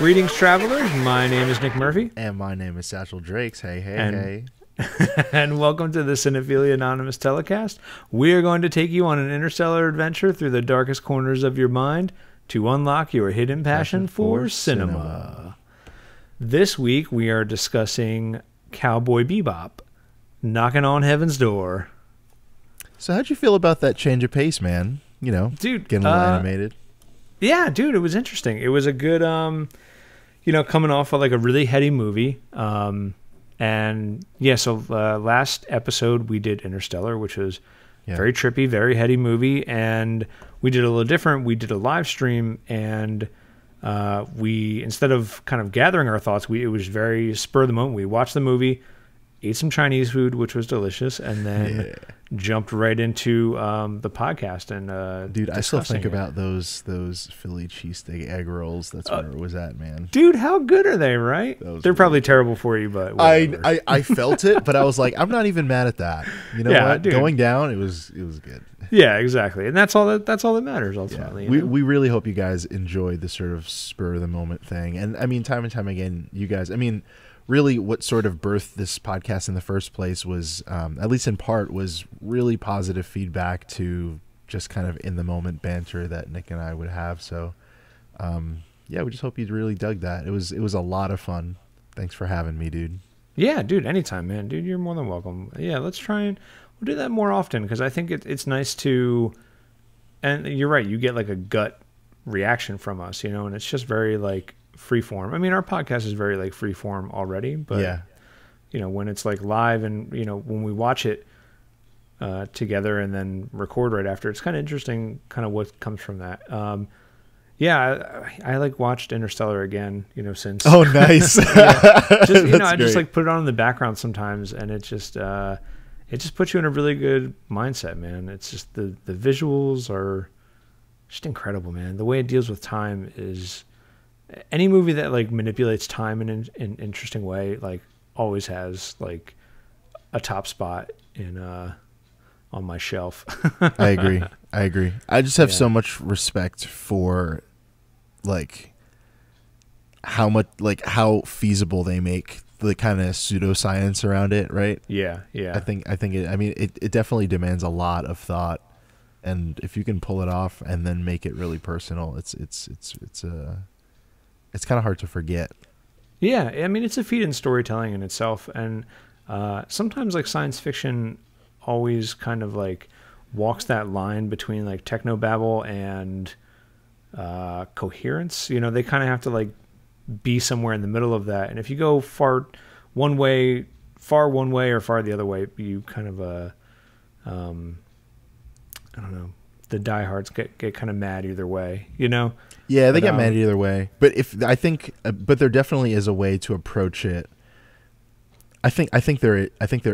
Greetings, travelers. My name is Nick Murphy. And my name is Satchell Drakes. Hey. And welcome to the Cinephilia Anonymous Telecast. We are going to take you on an interstellar adventure through the darkest corners of your mind to unlock your hidden passion for cinema. This week, we are discussing Cowboy Bebop, Knocking on Heaven's Door. So how'd you feel about that change of pace, man? You know, dude, getting a little animated. Yeah, dude, it was interesting. It was a good, coming off of like a really heady movie. And yeah, so last episode we did Interstellar, which was very trippy, very heady movie. And we did a little different. We did a live stream, and we, instead of kind of gathering our thoughts, it was very spur of the moment. We watched the movie, ate some Chinese food, which was delicious, and then jumped right into the podcast. And dude, I still think about those Philly cheesesteak egg rolls. That's where it was at, man. Dude, how good are they? Right? They're probably terrible for you, but whatever. I felt it, but I was like, I'm not even mad at that. You know what? Dude. Going down, it was good. Yeah, exactly, and that's all that matters ultimately. Yeah. We really hope you guys enjoyed the sort of spur of the moment thing, and I mean, time and time again, you guys. I mean, really what sort of birthed this podcast in the first place was, at least in part, was really positive feedback to just kind of in the moment banter that Nick and I would have. So yeah, we just hope you really dug that. It was a lot of fun. Thanks for having me, dude. Yeah, dude, anytime, man. Dude, you're more than welcome. Yeah, let's try and we'll do that more often, because I think it's nice to, and you're right, you get like a gut reaction from us, and it's just very like free form. I mean, our podcast is very like free form already, but when it's like live and when we watch it together and then record right after, it's kind of interesting kind of what comes from that. I like watched Interstellar again, since. Oh, nice. I just like put it on in the background sometimes, and it just puts you in a really good mindset, man. It's just the visuals are just incredible, man. The way it deals with time is, any movie that like manipulates time in an interesting way, like always has like a top spot in on my shelf. I agree. I just have so much respect for like how feasible they make the kind of pseudoscience around it, right? Yeah. I think it definitely demands a lot of thought, and if you can pull it off and then make it really personal, it's kind of hard to forget. Yeah, I mean, it's a feat in storytelling in itself, and sometimes like science fiction always kind of like walks that line between like technobabble and coherence. They kind of have to like be somewhere in the middle of that, and if you go far one way or far the other way, you kind of I don't know, the diehards get kind of mad either way, Yeah, they get mad either way. But but there definitely is a way to approach it. I think there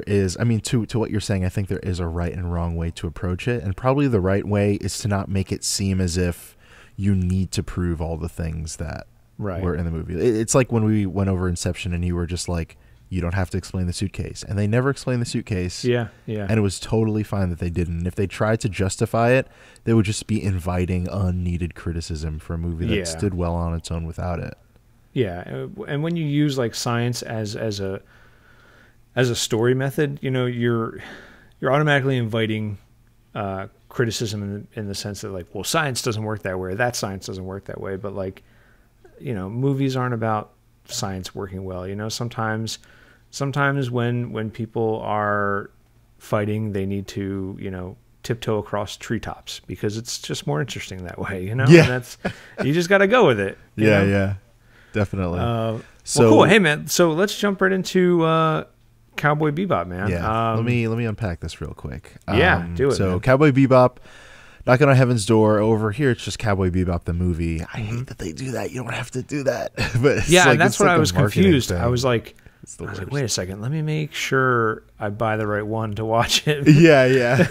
is. I mean, to what you're saying, I think there is a right and wrong way to approach it, and probably the right way is to not make it seem as if you need to prove all the things that were in the movie. It's like when we went over Inception, and you were just like, you don't have to explain the suitcase, and they never explained the suitcase. Yeah. And it was totally fine that they didn't. And if they tried to justify it, they would just be inviting unneeded criticism for a movie that stood well on its own without it. Yeah, and when you use like science as a story method, you're automatically inviting criticism in the sense that like, well, science doesn't work that way, or that science doesn't work that way. But like, movies aren't about science working well. Sometimes when people are fighting, they need to tiptoe across treetops because it's just more interesting that way. And that's, you just got to go with it. Yeah, definitely. So cool. Hey man, so let's jump right into Cowboy Bebop, man. Yeah. Let me unpack this real quick. Do it. So man. Cowboy Bebop, Knocking on Heaven's Door. Over here, it's just Cowboy Bebop the movie. I hate that they do that. You don't have to do that. But it's and that's what I was confused. Thing. I was like, wait a second. Let me make sure I buy the right one to watch it. Yeah.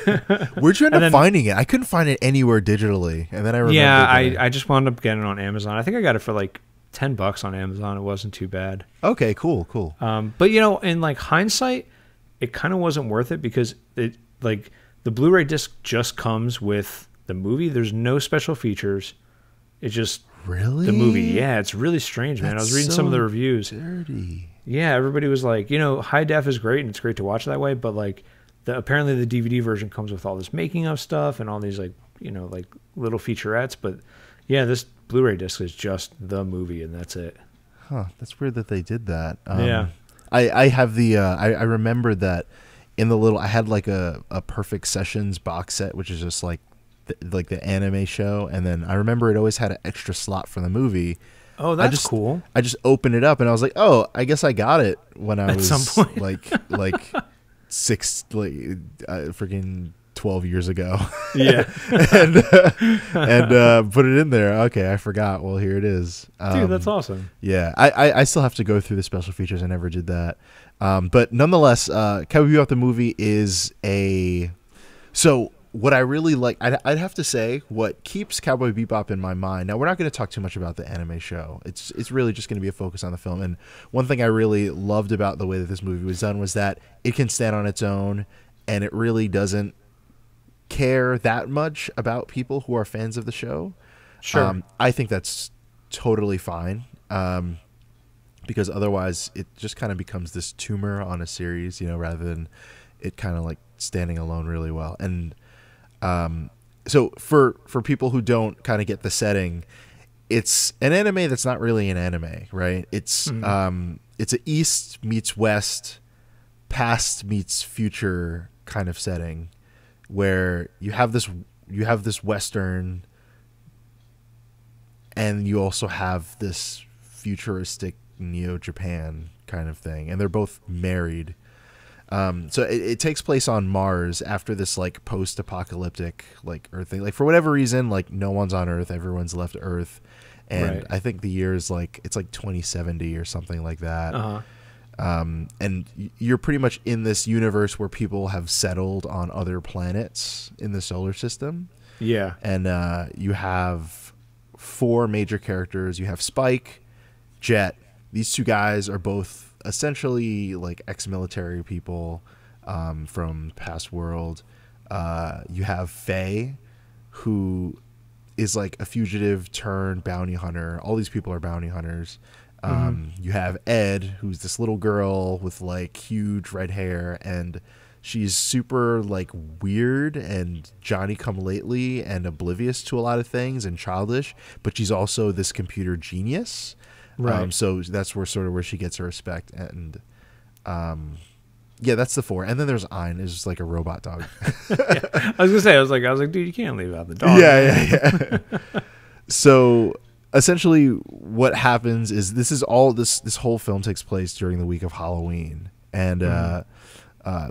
Where'd you end up finding it? I couldn't find it anywhere digitally. And then I remember. Yeah, I just wound up getting it on Amazon. I think I got it for like $10 on Amazon. It wasn't too bad. Okay, cool. But in like hindsight, it kind of wasn't worth it because it like the Blu-ray disc just comes with the movie. There's no special features. It just Really? The movie. Yeah, it's really strange, man. I was reading some of the reviews. Dirty. Yeah, everybody was like, high def is great and it's great to watch that way, but like apparently the DVD version comes with all this making of stuff and all these like little featurettes, but yeah, this Blu-ray disc is just the movie and that's it. Huh, that's weird that they did that. Yeah. I have the I remember that in the little I had like a Perfect Sessions box set, which is just like the anime show, and then I remember it always had an extra slot for the movie. Oh, that's cool. I just opened it up and I was like, oh, I guess I got it when I was some point. like freaking 12 years ago. Yeah. and put it in there. Okay, I forgot. Well, here it is. Dude, that's awesome. Yeah, I still have to go through the special features. I never did that. But nonetheless, Cowboy Bebop the movie is so what I really like, I'd have to say, what keeps Cowboy Bebop in my mind. Now, we're not going to talk too much about the anime show. It's really just going to be a focus on the film. And one thing I really loved about the way that this movie was done was that it can stand on its own, and it really doesn't care that much about people who are fans of the show. Sure. I think that's totally fine, because otherwise it just kind of becomes this tumor on a series, rather than it kind of like standing alone really well. And so for people who don't kind of get the setting, it's an anime that's not really an anime, right? It's it's a East meets West, past meets future kind of setting, where you have this Western, and you also have this futuristic Neo-Japan kind of thing, and they're both married. So it takes place on Mars after this like post-apocalyptic like Earth thing. Like for whatever reason, like no one's on Earth, everyone's left Earth, and right. I think the year is like it's like 2070 or something like that. And you're pretty much in this universe where people have settled on other planets in the solar system. Yeah, and you have 4 major characters. You have Spike, Jet. These 2 guys are both essentially like ex-military people from past world. You have Faye, who is like a fugitive turned bounty hunter. All these people are bounty hunters. You have Ed, who's this little girl with like huge red hair, and she's super like weird and Johnny-come-lately and oblivious to a lot of things and childish, but she's also this computer genius. Right. So that's where she gets her respect. And yeah, that's the 4. And then there's Ein, is just like a robot dog. Yeah. I was gonna say, I was like, dude, you can't leave out the dog. Yeah. So essentially, what happens is this whole film takes place during the week of Halloween, and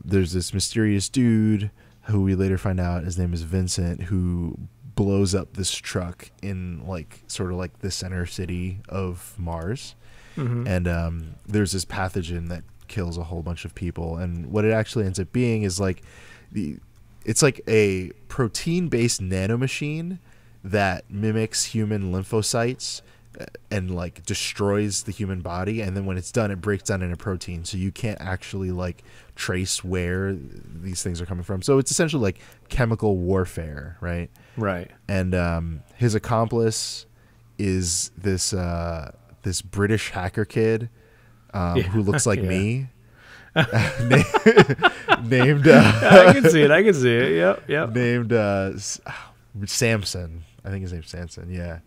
there's this mysterious dude who we later find out his name is Vincent, who blows up this truck in like sort of like the center city of Mars. And there's this pathogen that kills a whole bunch of people, and what it actually ends up being is like it's like a protein-based nanomachine that mimics human lymphocytes and like destroys the human body, and then when it's done, it breaks down into protein, so you can't actually like trace where these things are coming from. So it's essentially like chemical warfare, right? And his accomplice is this British hacker kid who looks like me. Named I can see it. Yep. Named Samson. I think his name's Samson. Yeah.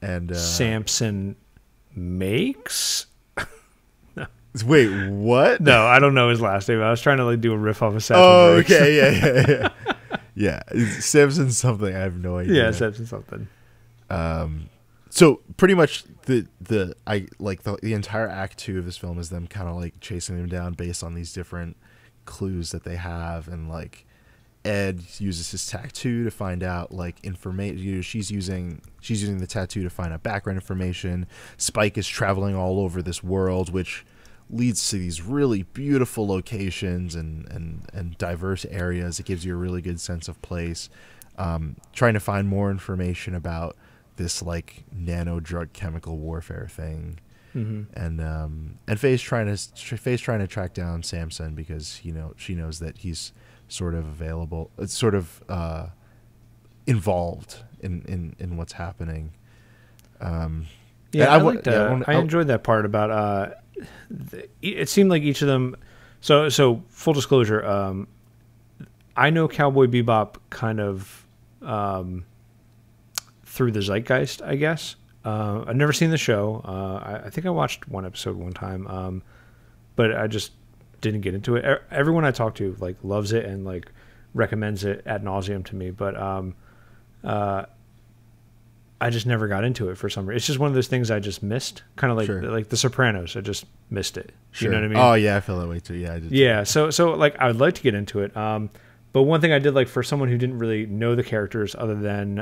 And Samson makes. No. Wait, what? No, I don't know his last name. I was trying to like do a riff off of Satchell. Oh, okay, yeah. Samson something. I have no idea. Yeah, Samson something. So pretty much the entire act 2 of this film is them kind of like chasing them down based on these different clues that they have, and like Ed uses his tattoo to find out like information. She's using the tattoo to find out background information. Spike is traveling all over this world, which leads to these really beautiful locations and diverse areas. It gives you a really good sense of place. Trying to find more information about this like nano drug chemical warfare thing. And Faye's trying to track down Samson because she knows that he's sort of involved in what's happening. Yeah, I enjoyed that part about. It seemed like each of them. So full disclosure, I know Cowboy Bebop kind of through the zeitgeist, I guess. I've never seen the show. I think I watched one episode one time, but I just didn't get into it. Everyone I talk to like loves it and like recommends it ad nauseum to me, but I just never got into it for some reason. It's just one of those things I just missed, kind of like The Sopranos. I just missed it. Sure. You know what I mean? Oh yeah, I feel that way too. Yeah, I did. Yeah, so like I would like to get into it. But one thing I did like for someone who didn't really know the characters other than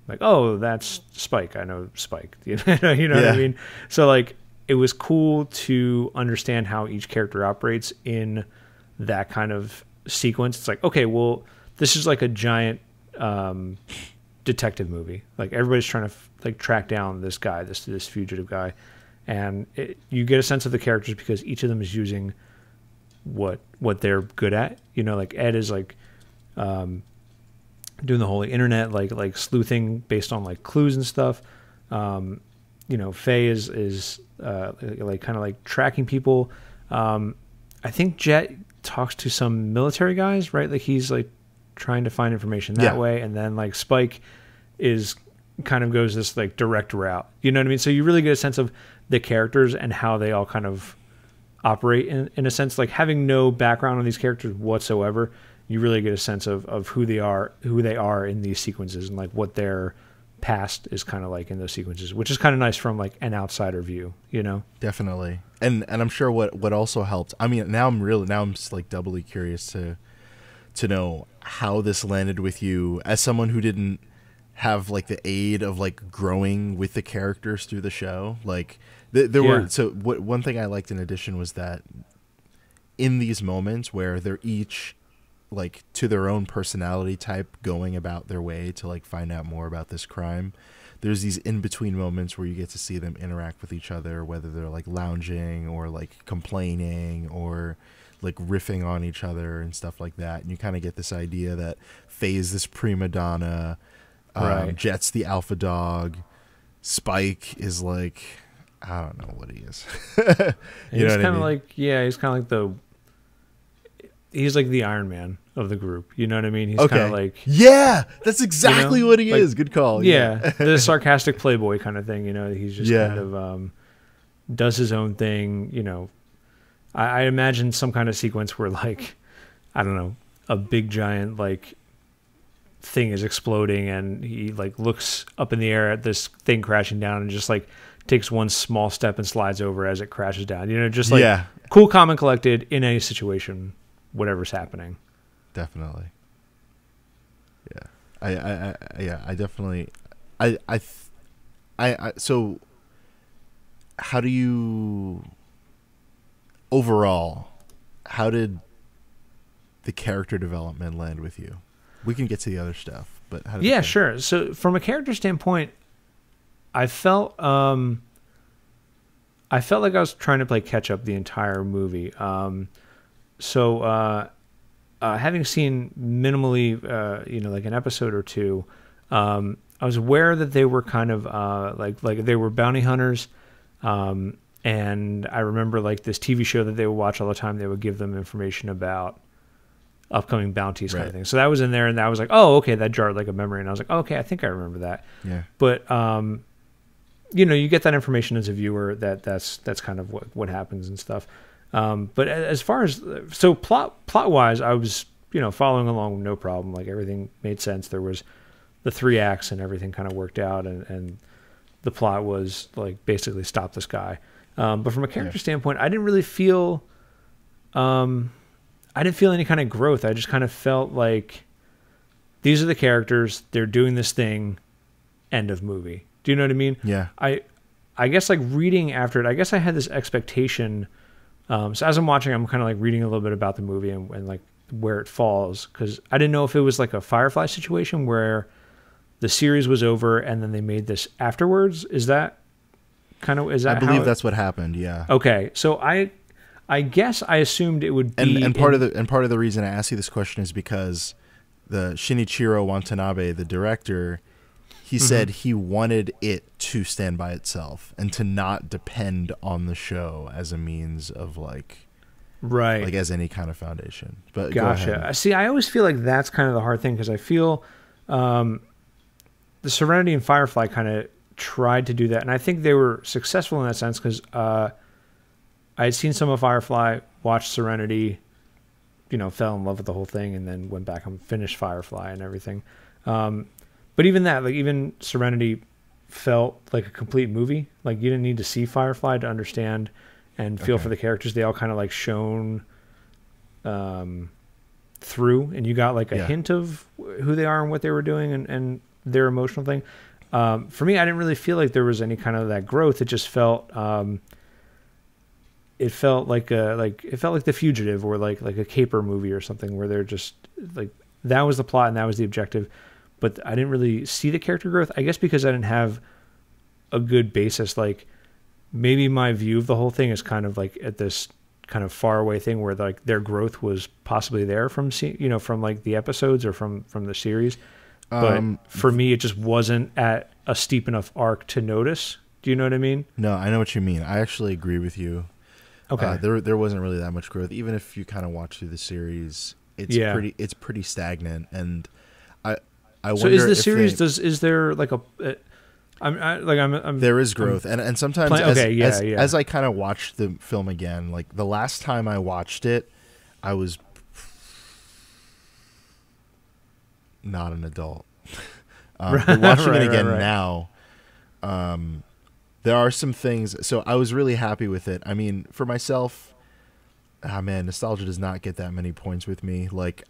like, oh, that's Spike. I know Spike. You know what I mean? So like it was cool to understand how each character operates in that kind of sequence. It's like, okay, well, this is like a giant detective movie. Like everybody's trying to like track down this guy, this fugitive guy, and you get a sense of the characters because each of them is using what they're good at. You know, like Ed is like doing the whole internet like sleuthing based on like clues and stuff. You know, Faye is like kind of like tracking people. I think Jet talks to some military guys, right? Like he's like trying to find information that way, and then like Spike is kind of goes this like direct route. You know what I mean? So you really get a sense of the characters and how they all kind of operate in a sense. Like having no background on these characters whatsoever, you really get a sense of who they are in these sequences and like what their past is kind of like in those sequences, which is kind of nice from like an outsider view, you know? Definitely. And I'm sure what also helped. I mean, now I'm just like doubly curious to know how this landed with you as someone who didn't have like the aid of like growing with the characters through the show. Like there were, so one thing I liked in addition was that in these moments where they're each like to their own personality type going about their way to like find out more about this crime, there's these in-between moments where you get to see them interact with each other, whether they're like lounging or like complaining or like riffing on each other and stuff like that. And you kind of get this idea that Faye's this prima donna, right. Jet's the alpha dog, Spike is like, I don't know what he is. He's kind of like, he's kind of like he's like the Iron Man of the group. You know what I mean? He's kind of like, that's exactly what he is. Good call. Yeah. The sarcastic playboy kind of thing. You know, he's just kind of does his own thing. You know, I imagine some kind of sequence where like, I don't know, a big giant like thing is exploding and he like looks up in the air at this thing crashing down and just like takes one small step and slides over as it crashes down. You know, just like cool, calm, and collected in any situation, whatever's happening. Definitely. Yeah. I definitely so how do you overall, how did the character development land with you? We can get to the other stuff, but how did sure. So from a character standpoint, I felt like I was trying to play catch up the entire movie. So having seen minimally, you know, like an episode or two, I was aware that they were kind of like they were bounty hunters. And I remember like this TV show that they would watch all the time. They would give them information about upcoming bounties kind of thing. So that was in there, and I was like, oh, okay, that jarred like a memory. And I was like, oh, okay, I think I remember that. Yeah. But you know, you get that information as a viewer that's kind of what happens and stuff. But as far as plot wise, I was, you know, following along no problem. Like everything made sense. There was the 3 acts and everything kind of worked out, and the plot was like basically stop this guy. But from a character standpoint, I didn't really feel any kind of growth. I just kind of felt like these are the characters, they're doing this thing, end of movie. Do you know what I mean? Yeah. I guess like reading after it, I guess I had this expectation. So as I'm watching, I'm kind of like reading a little bit about the movie and like where it falls, because I didn't know if it was like a Firefly situation where the series was over and then they made this afterwards. Is that I believe that's what happened. Yeah. Okay. So I guess I assumed it would be, and part of the reason I asked you this question is because the Shinichirō Watanabe, the director, he said he wanted it to stand by itself and to not depend on the show as a means of like as any kind of foundation. But gotcha. See, I always feel like that's kind of the hard thing, because I feel the Serenity and Firefly kind of tried to do that, and I think they were successful in that sense, because I had seen some of Firefly, watched Serenity, fell in love with the whole thing, and then went back and finished Firefly and everything. But even that, like even Serenity felt like a complete movie. Like you didn't need to see Firefly to understand and feel for the characters. They all kind of like shone through, and you got like a hint of who they are and what they were doing and their emotional thing. For me, I didn't really feel like there was any kind of that growth. It just felt it felt like The Fugitive, or like a caper movie or something, where they're just like, that was the plot and that was the objective, but I didn't really see the character growth. I guess because I didn't have a good basis. Like maybe my view of the whole thing is kind of like at this kind of far away thing where like their growth was possibly there from from like the episodes or from the series. But for me, it just wasn't at a steep enough arc to notice. Do you know what I mean? No, I know what you mean. I actually agree with you. Okay. There wasn't really that much growth. Even if you kind of watch through the series, it's pretty stagnant. And I wonder. So is the series is there like a I'm there is growth, and sometimes as I kind of watched the film again, like the last time I watched it, I was not an adult. But watching it again now, there are some things. So I was really happy with it. I mean, for myself, nostalgia does not get that many points with me. Like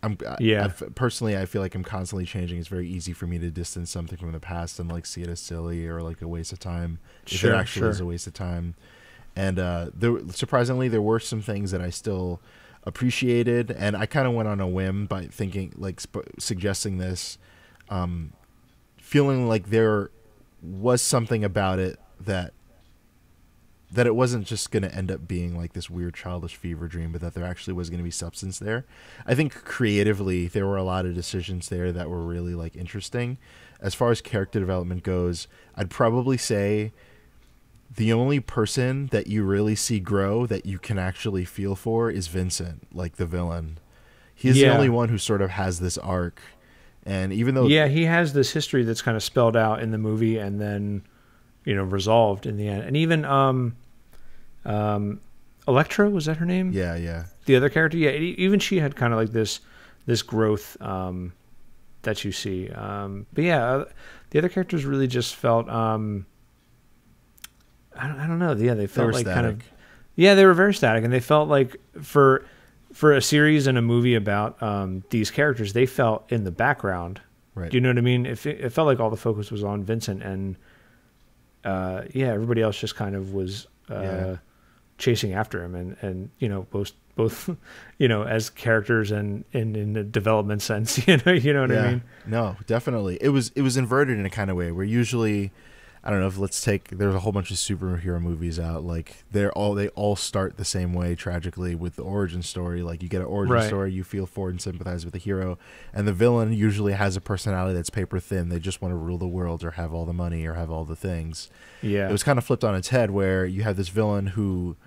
personally, I feel like I'm constantly changing. It's very easy for me to distance something from the past and like see it as silly or like a waste of time. If it actually is a waste of time. And surprisingly, there were some things that I still appreciated, and I kind of went on a whim by thinking, like suggesting this, feeling like there was something about it that it wasn't just going to end up being like this weird childish fever dream, but that there actually was going to be substance there. I think creatively there were a lot of decisions there that were really like interesting. As far as character development goes, I'd probably say the only person that you really see grow that you can actually feel for is Vincent, like the villain. He's the only one who sort of has this arc. And even though he has this history that's kind of spelled out in the movie and then resolved in the end. And even Electra, was that her name? Yeah. The other character, even she had kind of like this growth that you see. But the other characters really just felt I don't know. Yeah, they felt like static. Kind of. Yeah, they were very static, and they felt like for a series and a movie about these characters, they felt in the background. Right. Do you know what I mean? It felt like all the focus was on Vincent, and everybody else just kind of was chasing after him, and both as characters and in the development sense. You know what I mean? No, definitely. It was inverted in a kind of way where usually, I don't know, there's a whole bunch of superhero movies out, like they all start the same way tragically with the origin story. Like you get an origin story, you feel for and sympathize with the hero, and the villain usually has a personality that's paper thin. They just want to rule the world or have all the money or have all the things. Yeah. It was kind of flipped on its head where you have this villain who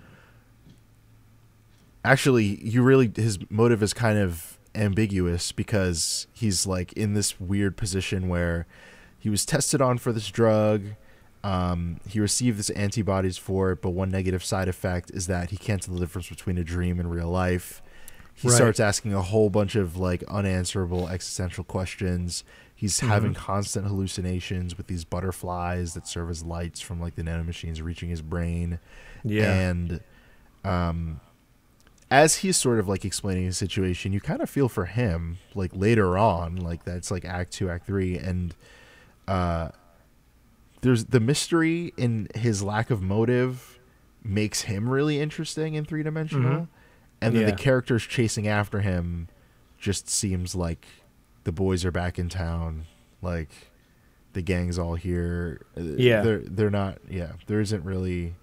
actually his motive is kind of ambiguous, because he's like in this weird position where he was tested on for this drug. He received this antibodies for it, but one negative side effect is that he can't tell the difference between a dream and real life. He starts asking a whole bunch of like unanswerable existential questions. He's having constant hallucinations with these butterflies that serve as lights from like the nanomachines reaching his brain. Yeah. And as he's sort of like explaining his situation, you kind of feel for him like later on, like that's like Act 2, Act 3, and there's the mystery in his lack of motive makes him really interesting and three-dimensional. And then the characters chasing after him just seems like the boys are back in town, like the gang's all here. They're not. There isn't really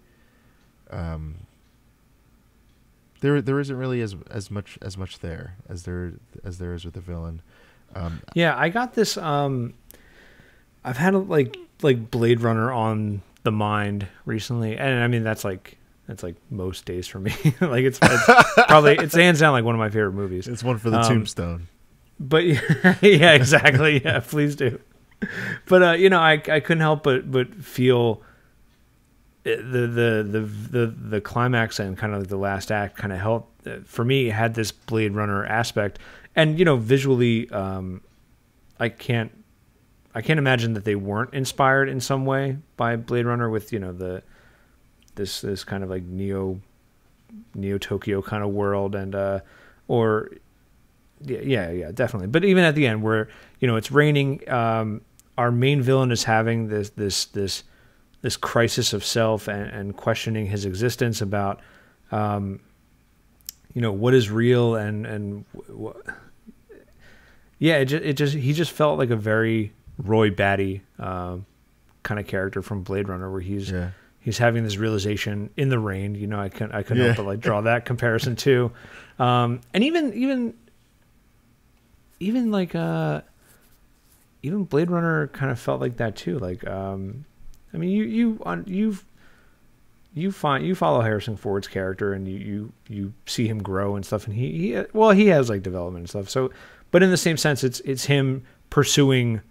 there isn't really as much there as there is with the villain. I got this I've had like Blade Runner on the mind recently, and I mean that's like most days for me. Like it's probably it's hands down like one of my favorite movies. It's one for the tombstone. But yeah, exactly. Yeah, please do. But I couldn't help but feel the climax and kind of like the last act kind of helped for me. It had this Blade Runner aspect, and visually, I can't imagine that they weren't inspired in some way by Blade Runner with this kind of like Neo Tokyo kind of world, and or yeah, definitely. But even at the end where it's raining, our main villain is having this crisis of self and questioning his existence about what is real and he just felt like a very Roy Batty kind of character from Blade Runner, where he's having this realization in the rain. I couldn't help but like draw that comparison too, and even like even Blade Runner kind of felt like that too. Like I mean, you follow Harrison Ford's character and you see him grow and stuff, and he has like development and stuff. So, but in the same sense, it's him pursuing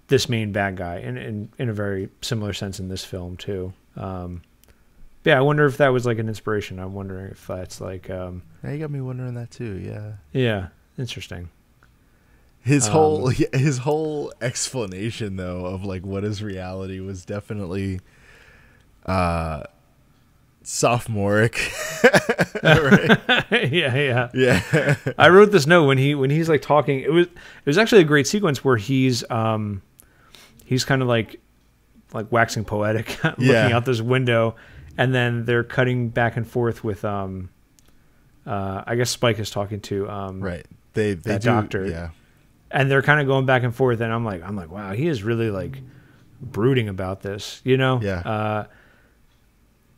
this main bad guy, and in a very similar sense in this film too. I wonder if that was like an inspiration. I'm wondering if that's like yeah, you got me wondering that too. Yeah, interesting. His whole explanation though of like what is reality was definitely sophomoric. Right? Yeah. I wrote this note when he's like talking. It was actually a great sequence where he's kind of like waxing poetic, looking out this window, and then they're cutting back and forth with I guess Spike is talking to right. They that do, doctor. Yeah. And they're kind of going back and forth, and I'm like, wow, he is really like brooding about this, Yeah.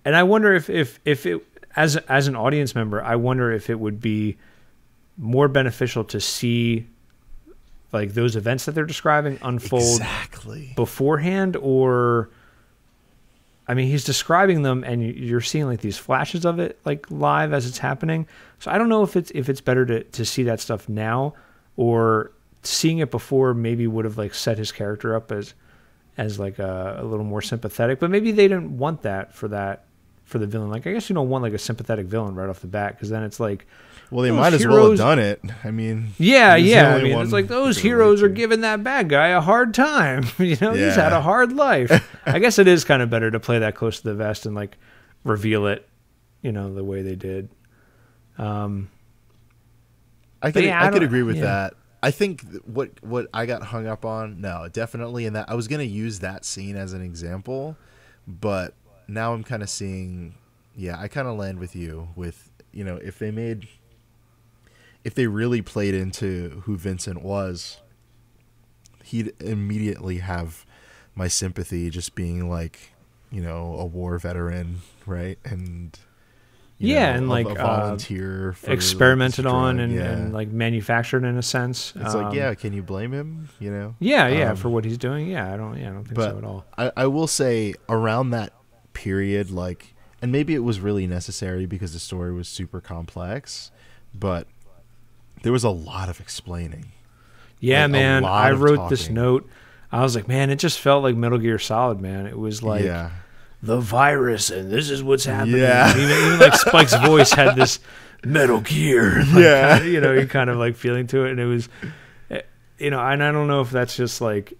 And I wonder if it, as an audience member, I wonder if it would be more beneficial to see like those events that they're describing unfold beforehand, or I mean, he's describing them and you're seeing like these flashes of it like live as it's happening. So I don't know if it's better to see that stuff now, or seeing it before maybe would have like set his character up as like a little more sympathetic. But maybe they didn't want that for the villain. Like I guess you don't want like a sympathetic villain right off the bat, because then it's like, well, they might as well have done it. I mean, yeah. I mean, it's like those heroes are giving that bad guy a hard time. He's had a hard life. I guess it is kind of better to play that close to the vest and like reveal it, the way they did. I could agree with that. I think what I got hung up on, no, definitely in that I was going to use that scene as an example, but now I'm kind of seeing, I kind of land with you with, if they really played into who Vincent was, he'd immediately have my sympathy, just being like, a war veteran, right? And and a volunteer for experimented on and like manufactured in a sense. It's like, can you blame him? For what he's doing. I don't think so at all. I will say around that period, like, and maybe it was really necessary because the story was super complex, but there was a lot of explaining. Yeah, like, man. I wrote this note. I was like, man, it just felt like Metal Gear Solid, man. It was like the virus, and this is what's happening. Yeah. Even like Spike's voice had this Metal Gear. Like, you're kind of like feeling to it, and it was, and I don't know if that's just like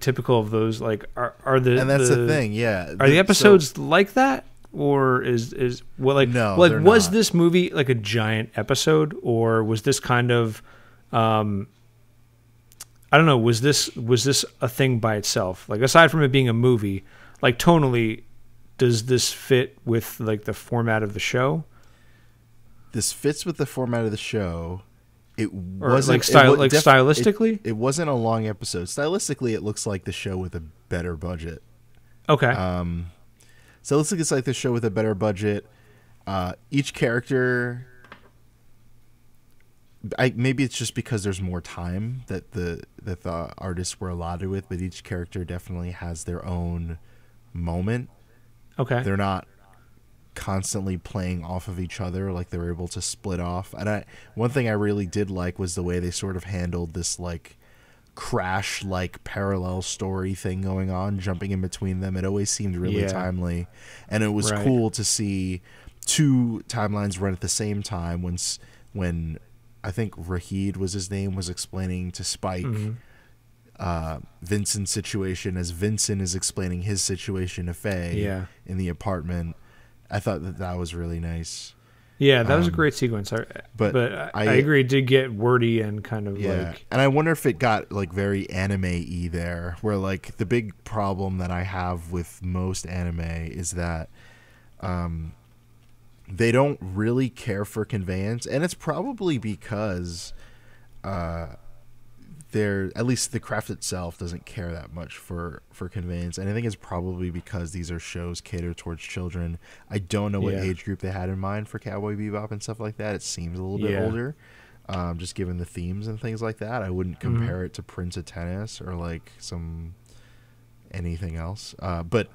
typical of those. Like, are the and that's the thing, Are the episodes like that? Or is what like no, like was not. This movie like a giant episode, or was this kind of I don't know, was this a thing by itself? Like, aside from it being a movie, like tonally, does this fit with like the format of the show? This fits with the format of the show. It wasn't stylistically. It wasn't a long episode. Stylistically, it looks like the show with a better budget. Okay. So it looks like it's like the show with a better budget. Each character maybe it's just because there's more time that the artists were allotted with, but each character definitely has their own moment. Okay. They're not constantly playing off of each other, like they're able to split off. And one thing I really did like was the way they sort of handled this like Crash like parallel story thing going on, jumping in between them. It always seemed really timely, and it was cool to see two timelines run at the same time when I think Rahid was his name, was explaining to Spike Vincent's situation as Vincent is explaining his situation to Faye in the apartment. I thought that was really nice. Yeah, that was a great sequence. But I agree, it did get wordy and kind of like... And I wonder if it got like very anime-y there, where like the big problem that I have with most anime is that they don't really care for conveyance, and it's probably because at least the craft itself doesn't care that much for conveyance, and I think it's probably because these are shows catered towards children. I don't know what age group they had in mind for Cowboy Bebop and stuff like that. It seems a little bit older, just given the themes and things like that. I wouldn't compare it to Prince of Tennis or like anything else, but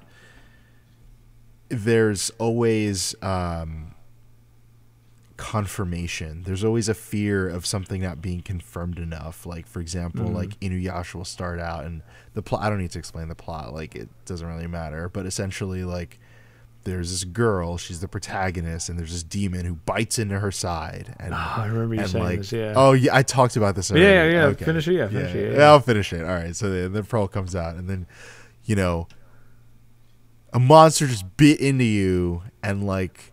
there's always confirmation. There's always a fear of something not being confirmed enough. Like, for example, like Inuyasha will start out and the plot, I don't need to explain the plot, like it doesn't really matter, but essentially like there's this girl, she's the protagonist, and there's this demon who bites into her side. And I remember you saying this, Oh yeah, I talked about this already. Yeah. Okay. Finish it. I'll finish it. All right, so the pearl comes out, and then, you know, a monster just bit into you, and like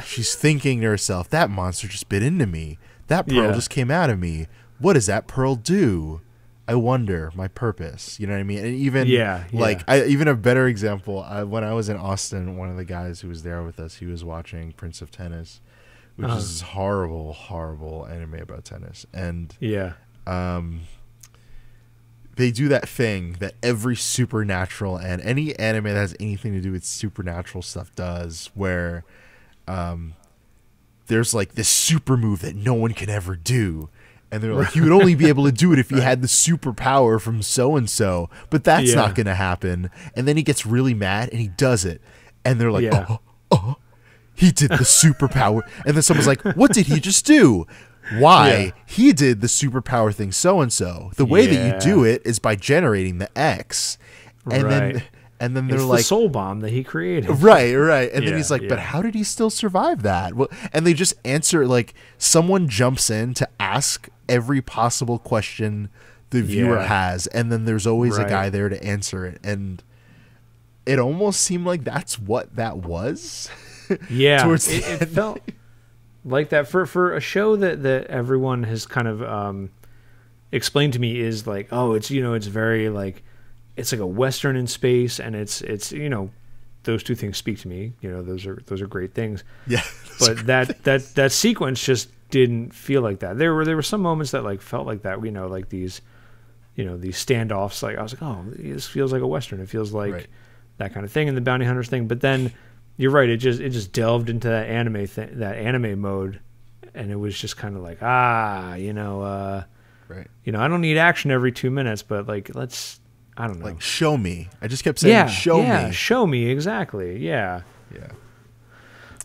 she's thinking to herself, that monster just bit into me. That pearl just came out of me. What does that pearl do? I wonder my purpose. You know what I mean? And even even a better example, when I was in Austin, one of the guys who was there with us, he was watching Prince of Tennis, which is horrible, horrible anime about tennis. And they do that thing that every supernatural and any anime that has anything to do with supernatural stuff does, where there's like this super move that no one can ever do, and they're like, you would only be able to do it if you had the superpower from so and so, but that's not gonna happen. And then he gets really mad and he does it, and they're like, he did the superpower. And then someone's like, what did he just do? Why? He did the superpower thing so and so. The way that you do it is by generating the X, and then they're it's like, the soul bomb that he created. Right. And then he's like, but how did he still survive that? Well, and they just answer, like, someone jumps in to ask every possible question the viewer has, and then there's always a guy there to answer it. And it almost seemed like that's what that was. Yeah. It felt like that for a show that everyone has kind of explained to me is like, oh, it's, you know, it's very like, it's like a Western in space, and it's you know, those two things speak to me. You know, those are great things. Yeah. But that sequence just didn't feel like that. There were some moments that like felt like that. You know, like these standoffs. Like I was like, oh, this feels like a Western. It feels like that kind of thing, and the bounty hunters thing. But then you're right. It just delved into that anime thing, that anime mode, and it was just kind of like, you know, you know, I don't need action every 2 minutes, but like I don't know. Like, show me. I just kept saying, show me. Show me, exactly. Yeah.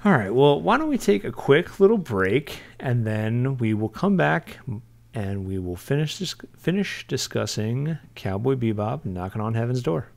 All right, well, why don't we take a quick little break, and then we will come back, and we will finish discussing Cowboy Bebop Knocking on Heaven's Door.